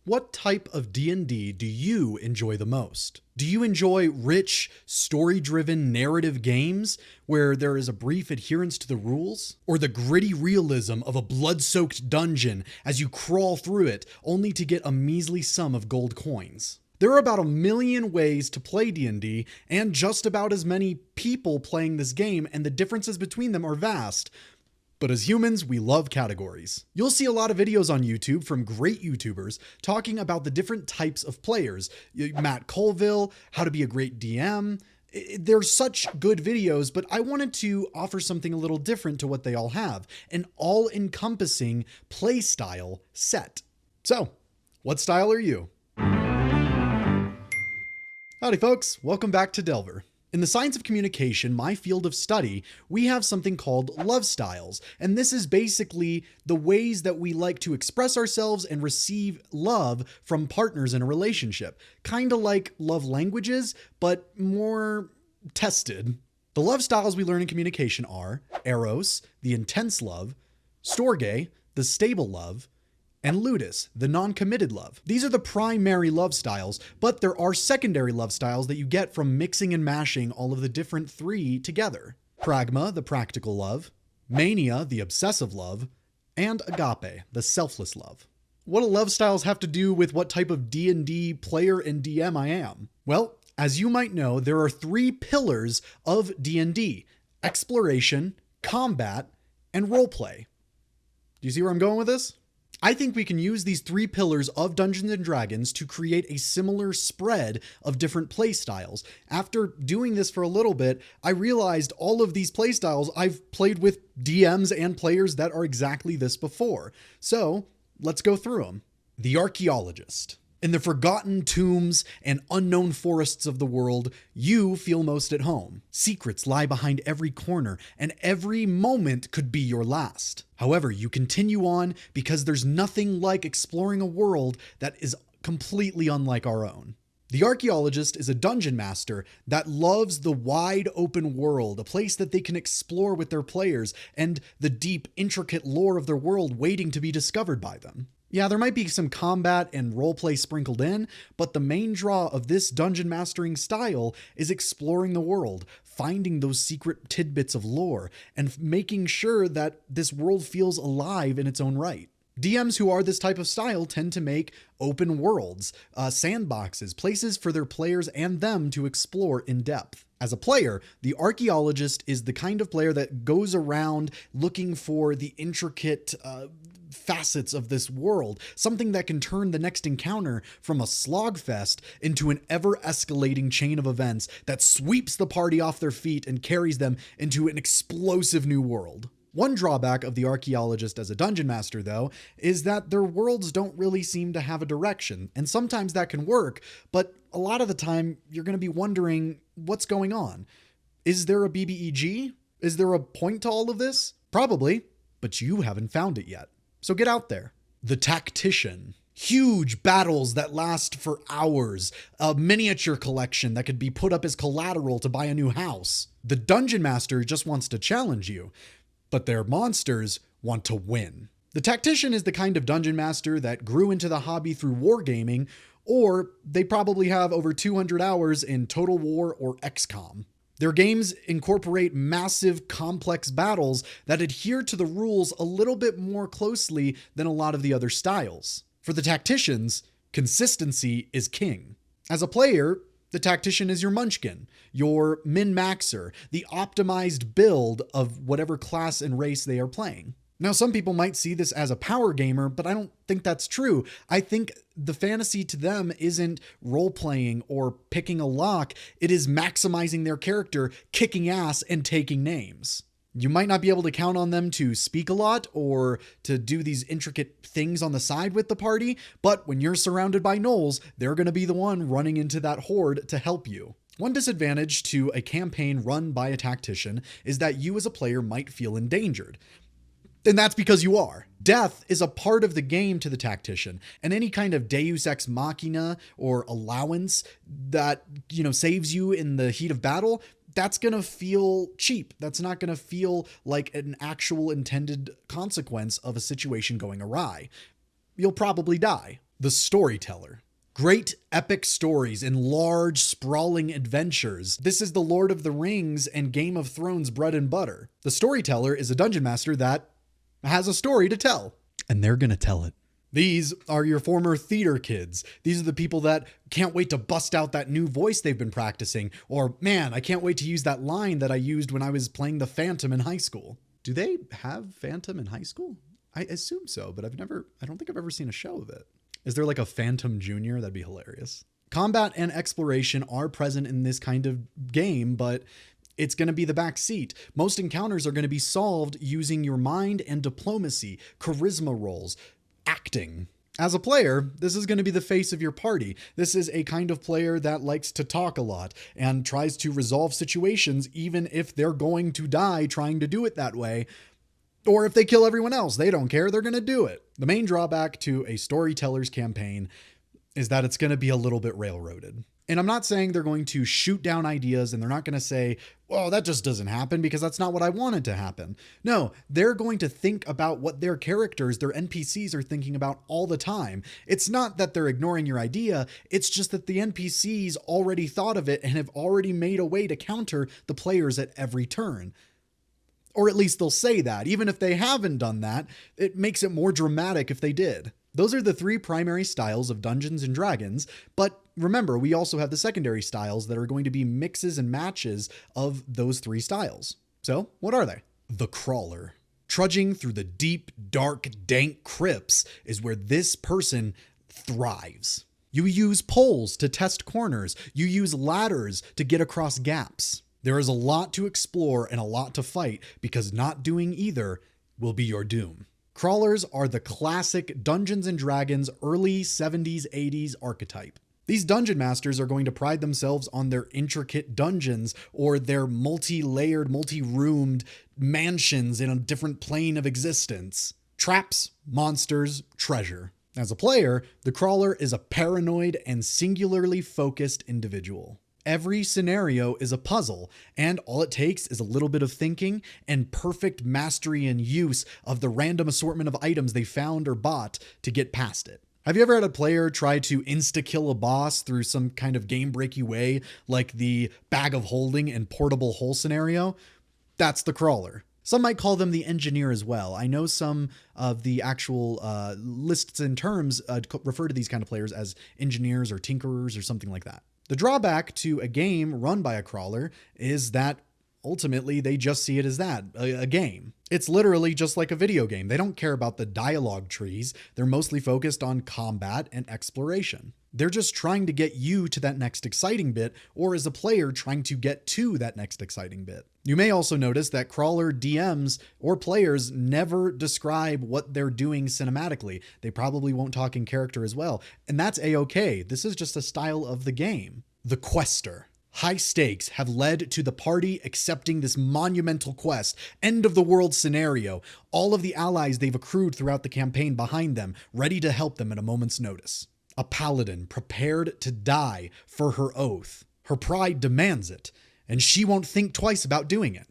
What type of D&D do you enjoy the most? Do you enjoy rich, story-driven narrative games where there is a brief adherence to the rules? Or the gritty realism of a blood-soaked dungeon as you crawl through it only to get a measly sum of gold coins? There are about 1 million ways to play D&D and just about as many people playing this game, and the differences between them are vast. But as humans, we love categories. You'll see a lot of videos on YouTube from great YouTubers talking about the different types of players. Matt Colville, how to be a great DM. They're such good videos, but I wanted to offer something a little different to what they all have. An all-encompassing play style set. So, what style are you? Howdy folks, welcome back to Delver. In the science of communication, my field of study, we have something called love styles, and this is basically the ways that we like to express ourselves and receive love from partners in a relationship. Kinda like love languages, but more tested. The love styles we learn in communication are Eros, the intense love, Storge, the stable love, and Ludus, the non-committed love. These are the primary love styles, but there are secondary love styles that you get from mixing and mashing all of the different three together. Pragma, the practical love, Mania, the obsessive love, and Agape, the selfless love. What do love styles have to do with what type of D&D player and DM I am? Well, as you might know, there are 3 pillars of D&D: exploration, combat, and roleplay. Do you see where I'm going with this? I think we can use these 3 pillars of Dungeons & Dragons to create a similar spread of different playstyles. After doing this for a little bit, I realized all of these playstyles I've played with DMs and players that are exactly this before. So let's go through them. The Archaeologist. In the forgotten tombs and unknown forests of the world, you feel most at home. Secrets lie behind every corner, and every moment could be your last. However, you continue on because there's nothing like exploring a world that is completely unlike our own. The Archaeologist is a dungeon master that loves the wide open world, a place that they can explore with their players, and the deep, intricate lore of their world waiting to be discovered by them. Yeah, there might be some combat and roleplay sprinkled in, but the main draw of this dungeon mastering style is exploring the world, finding those secret tidbits of lore, and making sure that this world feels alive in its own right. DMs who are this type of style tend to make open worlds, sandboxes, places for their players and them to explore in depth. As a player, the Archaeologist is the kind of player that goes around looking for the intricate facets of this world, something that can turn the next encounter from a slogfest into an ever-escalating chain of events that sweeps the party off their feet and carries them into an explosive new world. One drawback of the Archaeologist as a dungeon master, though, is that their worlds don't really seem to have a direction, and sometimes that can work, but a lot of the time you're going to be wondering what's going on. Is there a BBEG? Is there a point to all of this? Probably, but you haven't found it yet. So get out there. The Tactician. Huge battles that last for hours. A miniature collection that could be put up as collateral to buy a new house. The Dungeon Master just wants to challenge you, but their monsters want to win. The Tactician is the kind of Dungeon Master that grew into the hobby through wargaming, or they probably have over 200 hours in Total War or XCOM. Their games incorporate massive, complex battles that adhere to the rules a little bit more closely than a lot of the other styles. For the Tacticians, consistency is king. As a player, the Tactician is your munchkin, your min-maxer, the optimized build of whatever class and race they are playing. Now, some people might see this as a power gamer, but I don't think that's true. I think the fantasy to them isn't role-playing or picking a lock. It is maximizing their character, kicking ass, and taking names. You might not be able to count on them to speak a lot or to do these intricate things on the side with the party, but when you're surrounded by gnolls, they're going to be the one running into that horde to help you. One disadvantage to a campaign run by a Tactician is that you as a player might feel endangered. And that's because you are. Death is a part of the game to the Tactician, and any kind of deus ex machina or allowance that, saves you in the heat of battle, that's going to feel cheap. That's not going to feel like an actual intended consequence of a situation going awry. You'll probably die. The Storyteller. Great epic stories and large, sprawling adventures. This is the Lord of the Rings and Game of Thrones bread and butter. The Storyteller is a dungeon master that has a story to tell, and they're gonna tell it. These are your former theater kids. These are the people that can't wait to bust out that new voice they've been practicing. Or, man, I can't wait to use that line that I used when I was playing the Phantom in high school. Do they have Phantom in high school? I assume so, but I don't think I've ever seen a show of it. Is there like a Phantom Jr.? That'd be hilarious. Combat and exploration are present in this kind of game, but it's going to be the back seat. Most encounters are going to be solved using your mind and diplomacy, charisma rolls, acting. As a player, this is going to be the face of your party. This is a kind of player that likes to talk a lot and tries to resolve situations even if they're going to die trying to do it that way. Or if they kill everyone else, they don't care, they're going to do it. The main drawback to a storyteller's campaign is that it's going to be a little bit railroaded. And I'm not saying they're going to shoot down ideas and they're not going to say, well, that just doesn't happen because that's not what I wanted to happen. No, they're going to think about what their characters, their NPCs are thinking about all the time. It's not that they're ignoring your idea. It's just that the NPCs already thought of it and have already made a way to counter the players at every turn. Or at least they'll say that. Even if they haven't done that, it makes it more dramatic if they did. Those are the three primary styles of Dungeons and Dragons, but remember, we also have the secondary styles that are going to be mixes and matches of those three styles. So, what are they? The Crawler. Trudging through the deep, dark, dank crypts is where this person thrives. You use poles to test corners. You use ladders to get across gaps. There is a lot to explore and a lot to fight because not doing either will be your doom. Crawlers are the classic Dungeons & Dragons early 70s, 80s archetype. These dungeon masters are going to pride themselves on their intricate dungeons or their multi-layered, multi-roomed mansions in a different plane of existence. Traps, monsters, treasure. As a player, the Crawler is a paranoid and singularly focused individual. Every scenario is a puzzle, and all it takes is a little bit of thinking and perfect mastery and use of the random assortment of items they found or bought to get past it. Have you ever had a player try to insta-kill a boss through some kind of game-breaky way, like the bag of holding and portable hole scenario? That's the Crawler. Some might call them the engineer as well. I know some of the actual lists and terms refer to these kind of players as engineers or tinkerers or something like that. The drawback to a game run by a Crawler is that ultimately they just see it as that, a game. It's literally just like a video game. They don't care about the dialogue trees. They're mostly focused on combat and exploration. They're just trying to get you to that next exciting bit, or as a player trying to get to that next exciting bit. You may also notice that Crawler DMs or players never describe what they're doing cinematically. They probably won't talk in character as well, and that's a-okay. This is just a style of the game. The Quester. High stakes have led to the party accepting this monumental quest, end of the world scenario, all of the allies they've accrued throughout the campaign behind them, ready to help them at a moment's notice. A paladin prepared to die for her oath. Her pride demands it, and she won't think twice about doing it.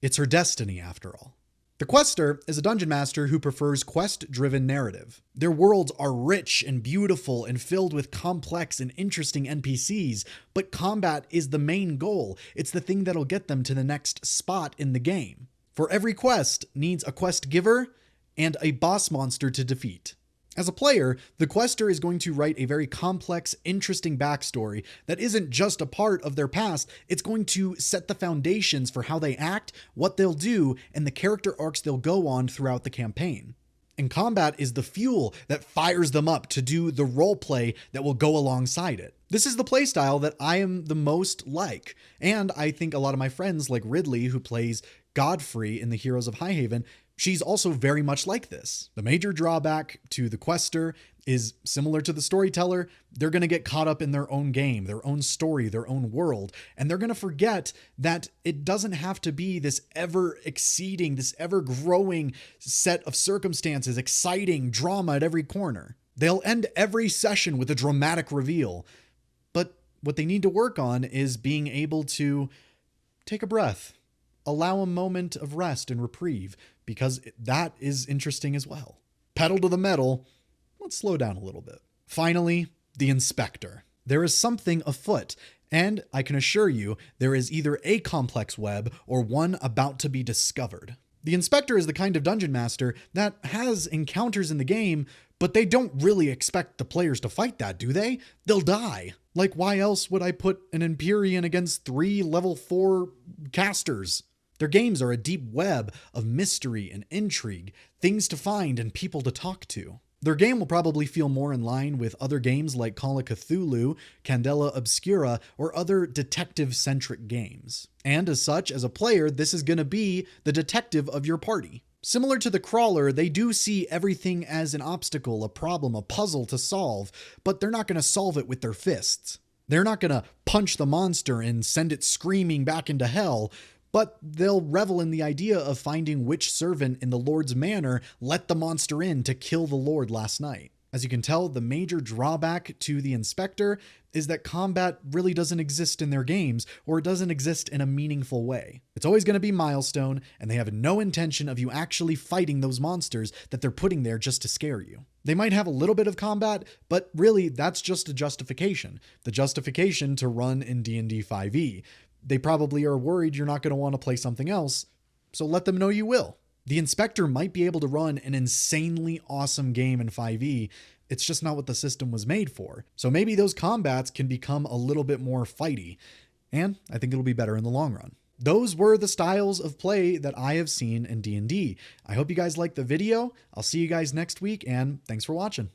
It's her destiny, after all. The Quester is a dungeon master who prefers quest-driven narrative. Their worlds are rich and beautiful and filled with complex and interesting NPCs, but combat is the main goal. It's the thing that'll get them to the next spot in the game. For every quest needs a quest giver and a boss monster to defeat. As a player, the Quester is going to write a very complex, interesting backstory that isn't just a part of their past, it's going to set the foundations for how they act, what they'll do, and the character arcs they'll go on throughout the campaign. And combat is the fuel that fires them up to do the roleplay that will go alongside it. This is the playstyle that I am the most like, and I think a lot of my friends like Ridley, who plays Godfrey in the Heroes of Highhaven, she's also very much like this. The major drawback to the Quester is similar to the Storyteller. They're going to get caught up in their own game, their own story, their own world, and they're going to forget that it doesn't have to be this ever-exceeding, this ever-growing set of circumstances, exciting drama at every corner. They'll end every session with a dramatic reveal, but what they need to work on is being able to take a breath, allow a moment of rest and reprieve, because that is interesting as well. Pedal to the metal, let's slow down a little bit. Finally, the Inspector. There is something afoot, and I can assure you there is either a complex web or one about to be discovered. The Inspector is the kind of dungeon master that has encounters in the game, but they don't really expect the players to fight that, do they? They'll die. Like, why else would I put an Empyrean against 3 level 4 casters? Their games are a deep web of mystery and intrigue, things to find and people to talk to. Their game will probably feel more in line with other games like Call of Cthulhu, Candela Obscura, or other detective-centric games. And as such, as a player, this is going to be the detective of your party. Similar to the crawler, they do see everything as an obstacle, a problem, a puzzle to solve, but they're not going to solve it with their fists. They're not going to punch the monster and send it screaming back into hell, but they'll revel in the idea of finding which servant in the Lord's manor let the monster in to kill the Lord last night. As you can tell, the major drawback to the Inspector is that combat really doesn't exist in their games, or it doesn't exist in a meaningful way. It's always going to be milestone, and they have no intention of you actually fighting those monsters that they're putting there just to scare you. They might have a little bit of combat, but really that's just a justification. The justification to run in D&D 5e. They probably are worried you're not going to want to play something else, so let them know you will. The Inspector might be able to run an insanely awesome game in 5e, it's just not what the system was made for. So maybe those combats can become a little bit more fighty, and I think it'll be better in the long run. Those were the styles of play that I have seen in D&D. I hope you guys liked the video. I'll see you guys next week, and thanks for watching.